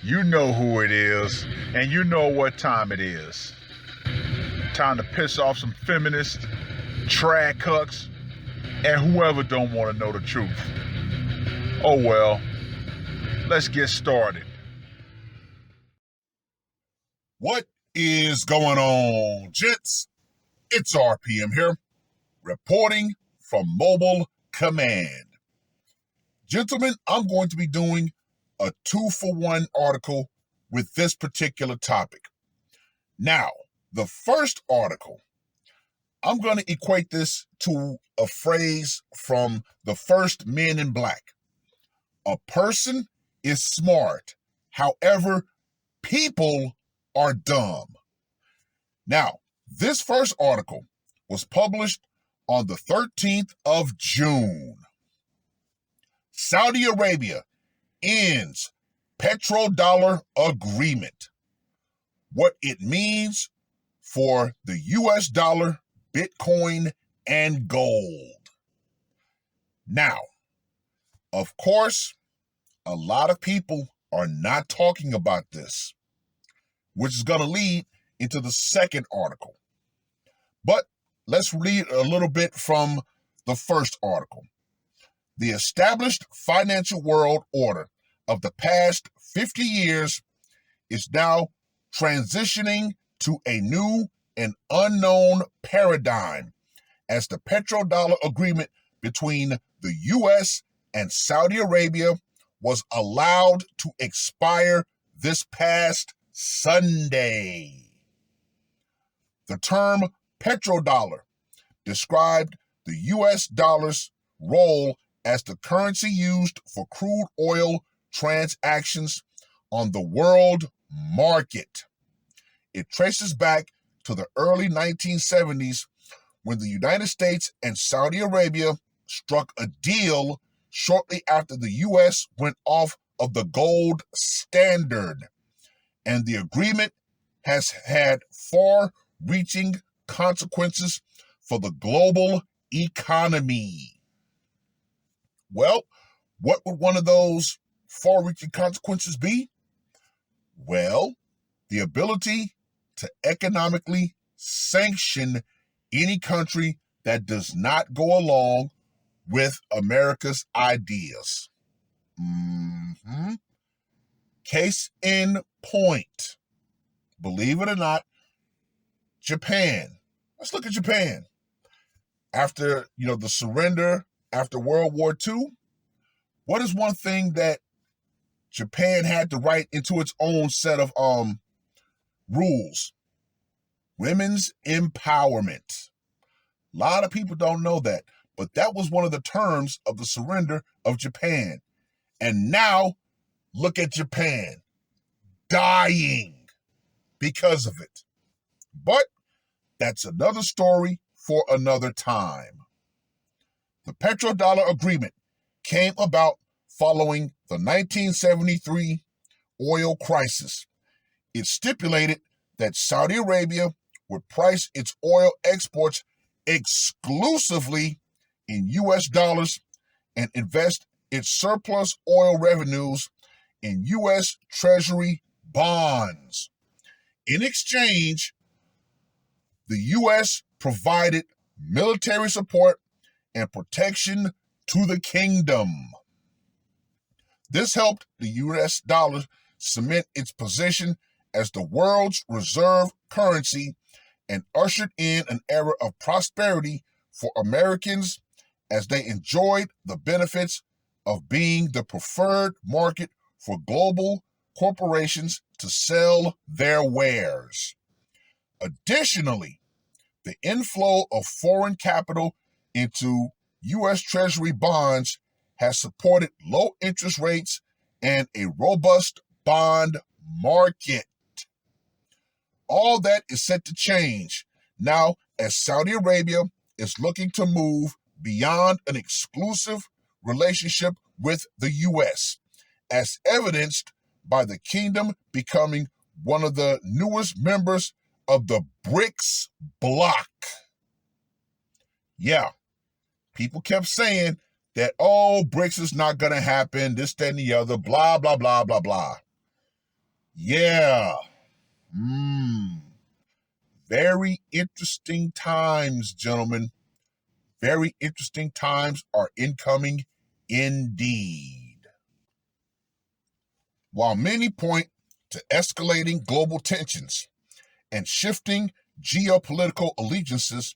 You know who it is, and you know what time it is. Time to piss off some feminists, trad cucks, and whoever don't want to know the truth. Oh well, let's get started. What is going on, gents? It's R.P.M. here, reporting from Mobile Command. Gentlemen, I'm going to be doing a 2-for-1 article with this particular topic. Now, the first article, I'm going to equate this to a phrase from the first Men in Black. A person is smart, however, people are dumb. Now, this first article was published on the 13th of June. Saudi Arabia ends Petrodollar agreement. What it means for the US dollar, Bitcoin, and gold. Now, of course, a lot of people are not talking about this, which is going to lead into the second article. But let's read a little bit from the first article. The established financial world order of the past 50 years is now transitioning to a new and unknown paradigm as the petrodollar agreement between the U.S. and Saudi Arabia was allowed to expire this past Sunday. The term petrodollar described the U.S. dollar's role as the currency used for crude oil transactions on the world market. It traces back to the early 1970s when the United States and Saudi Arabia struck a deal shortly after the U.S. went off of the gold standard. And the agreement has had far-reaching consequences for the global economy. Well, what would one of those far-reaching consequences be? Well, the ability to economically sanction any country that does not go along with America's ideas. Case in point, believe it or not, Japan. Let's look at Japan. After, the surrender after World War II, what is one thing that Japan had to write into its own set of rules? Women's empowerment. A lot of people don't know that, but that was one of the terms of the surrender of Japan. And now, look at Japan, dying because of it. But that's another story for another time. The petrodollar agreement came about following the 1973 oil crisis. It stipulated that Saudi Arabia would price its oil exports exclusively in U.S. dollars and invest its surplus oil revenues in U.S. Treasury bonds. In exchange, the U.S. provided military support and protection to the kingdom. This helped the U.S. dollar cement its position as the world's reserve currency and ushered in an era of prosperity for Americans as they enjoyed the benefits of being the preferred market for global corporations to sell their wares. Additionally, the inflow of foreign capital into U.S. Treasury bonds has supported low interest rates and a robust bond market. All that is set to change now as Saudi Arabia is looking to move beyond an exclusive relationship with the U.S., as evidenced by the kingdom becoming one of the newest members of the BRICS bloc. Yeah, people kept saying that, oh, BRICS is not going to happen, this, that, and the other, blah, blah, blah, blah, blah. Yeah. Very interesting times, gentlemen. Very interesting times are incoming indeed. While many point to escalating global tensions and shifting geopolitical allegiances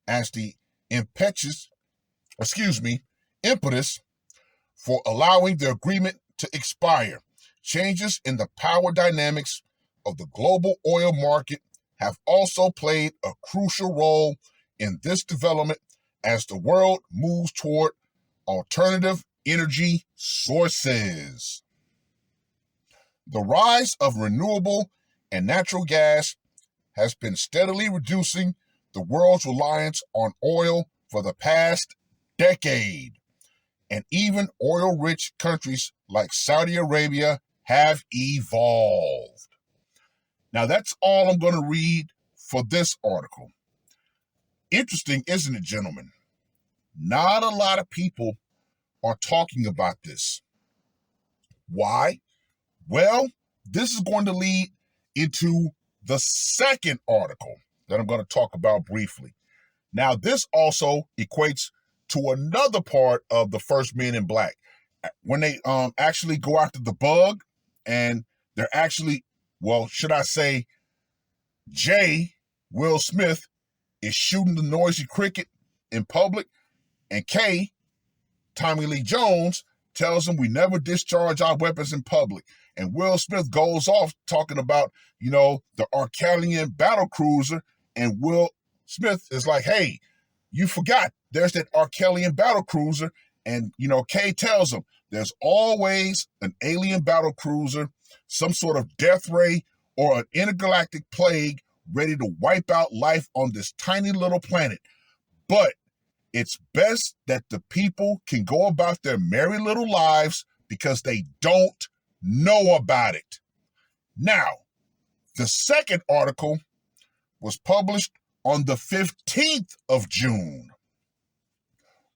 as the impetus for allowing the agreement to expire, changes in the power dynamics of the global oil market have also played a crucial role in this development as the world moves toward alternative energy sources. The rise of renewable and natural gas has been steadily reducing the world's reliance on oil for the past decade, and even oil-rich countries like Saudi Arabia have evolved. Now, that's all I'm going to read for this article. Interesting, isn't it, gentlemen? Not a lot of people are talking about this. Why? Well, this is going to lead into the second article that I'm going to talk about briefly. Now, this also equates to another part of the first Men in Black. When they actually go after the bug, and they're actually, well, should I say, Will Smith, is shooting the noisy cricket in public, and Tommy Lee Jones, tells him we never discharge our weapons in public. And Will Smith goes off talking about, the R.P.M battle cruiser, and Will Smith is like, hey, you forgot there's that R.P.M battle cruiser. And, Kay tells him there's always an alien battle cruiser, some sort of death ray, or an intergalactic plague ready to wipe out life on this tiny little planet. But it's best that the people can go about their merry little lives because they don't know about it. Now, the second article was published on the 15th of June.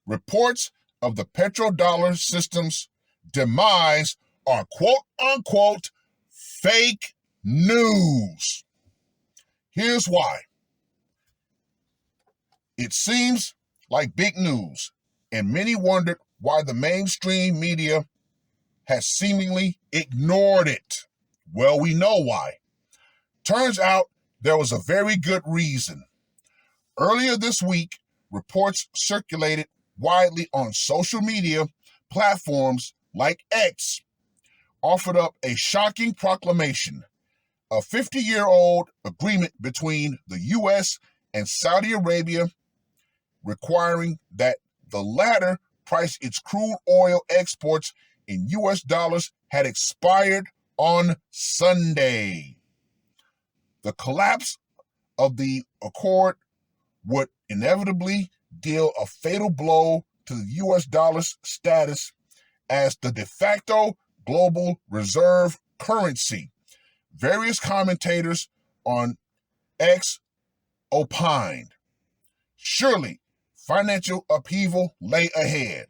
Reports of the petrodollar system's demise are quote-unquote fake news. Here's why. It seems like big news, and many wondered why the mainstream media has seemingly ignored it. Well, we know why. Turns out there was a very good reason. Earlier this week, reports circulated widely on social media platforms like X offered up a shocking proclamation, a 50-year-old agreement between the U.S. and Saudi Arabia requiring that the latter price its crude oil exports in U.S. dollars had expired on Sunday. The collapse of the accord would inevitably deal a fatal blow to the U.S. dollar's status as the de facto global reserve currency. Various commentators on X opined. Surely, financial upheaval lay ahead.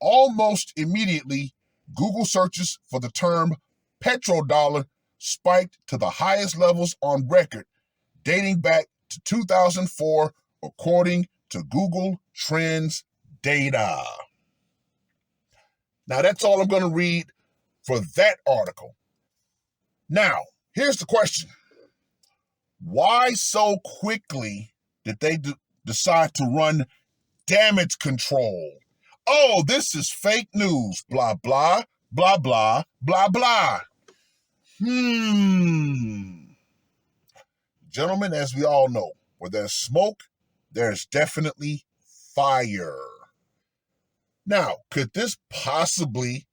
Almost immediately, Google searches for the term petrodollar spiked to the highest levels on record, dating back to 2004, according to Google Trends data. Now, that's all I'm going to read for that article. Now, here's the question. Why so quickly did they decide to run damage control? Oh, this is fake news, blah, blah, blah, blah, blah, blah. Gentlemen, as we all know, where there's smoke, there's definitely fire. Now, could this possibly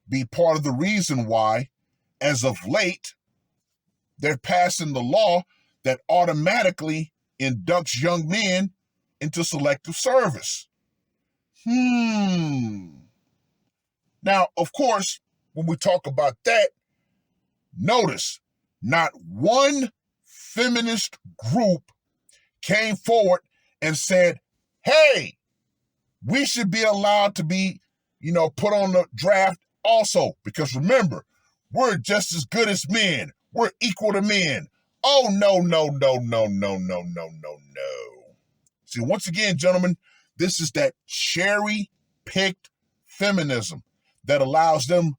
be part of the reason why, as of late, they're passing the law that automatically inducts young men into selective service? Now, of course, when we talk about that, notice not one feminist group came forward and said, hey, we should be allowed to be, put on the draft also. Because remember, we're just as good as men. We're equal to men. Oh, no, no, no, no, no, no, no, no, no. See, once again, gentlemen, this is that cherry-picked feminism that allows them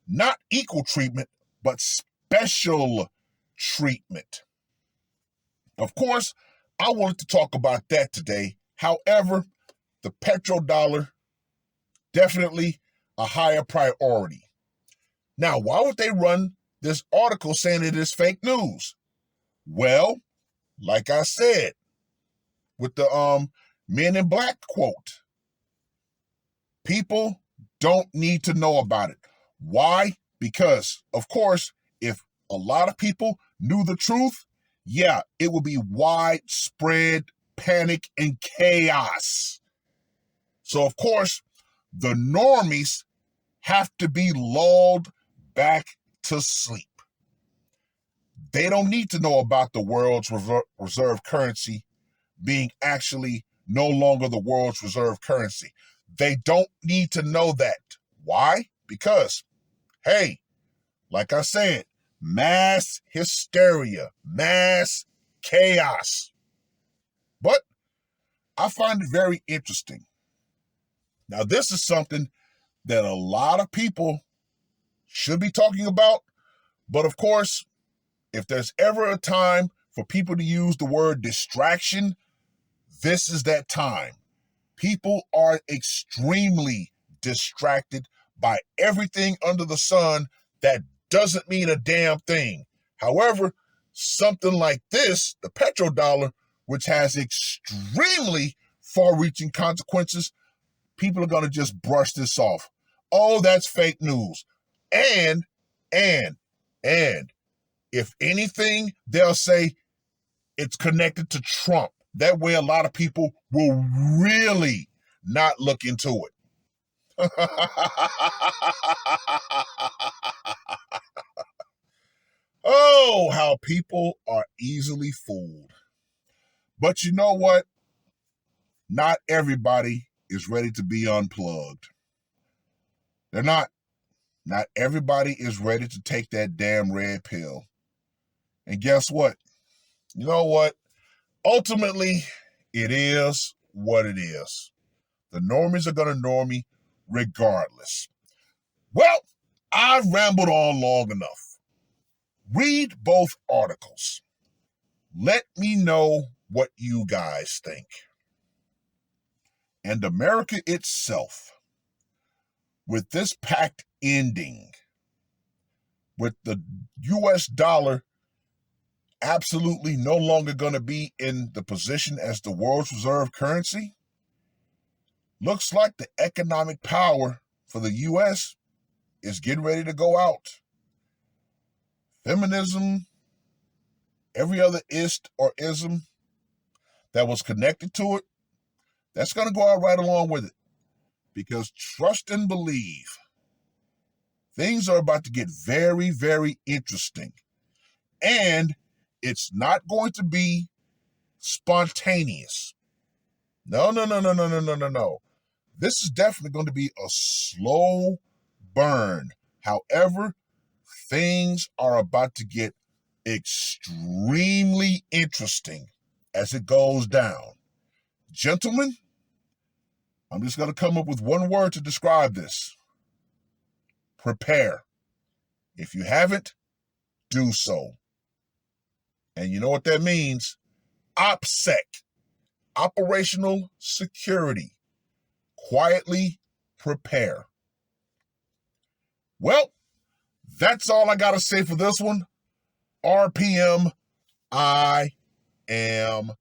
not equal treatment, but special treatment. Of course, I wanted to talk about that today. However, the petrodollar, definitely a higher priority. Now, why would they run this article saying it is fake news? Well, like I said, with the Men in Black quote, people don't need to know about it. Why? Because, of course, if a lot of people knew the truth, yeah, it would be widespread panic and chaos. So, of course, the normies have to be lulled back to sleep. They don't need to know about the world's reserve currency being actually no longer the world's reserve currency. They don't need to know that. Why? Because, hey, like I said, mass hysteria, mass chaos. But I find it very interesting. Now, this is something that a lot of people should be talking about. But of course, if there's ever a time for people to use the word distraction, this is that time. People are extremely distracted by everything under the sun that doesn't mean a damn thing. However, something like this, the petrodollar, which has extremely far-reaching consequences, people are going to just brush this off. Oh, that's fake news. And, if anything, they'll say it's connected to Trump. That way, a lot of people will really not look into it. Oh, how people are easily fooled. But you know what? Not everybody is ready to be unplugged. They're not. Not everybody is ready to take that damn red pill. And guess what? You know what? Ultimately, it is what it is. The normies are going to normie regardless. Well, I've rambled on long enough. Read both articles. Let me know what you guys think. And America itself, with this pact ending, with the U.S. dollar absolutely no longer going to be in the position as the world's reserve currency, looks like the economic power for the U.S. is getting ready to go out. Feminism, every other ist or ism that was connected to it, that's going to go out right along with it. Because trust and believe, things are about to get very, very interesting. And it's not going to be spontaneous. No. This is definitely going to be a slow burn. However, things are about to get extremely interesting as it goes down. Gentlemen, I'm just going to come up with one word to describe this. Prepare. If you haven't, do so. And you know what that means? OPSEC, operational security. Quietly prepare. Well, that's all I got to say for this one. R.P.M. I am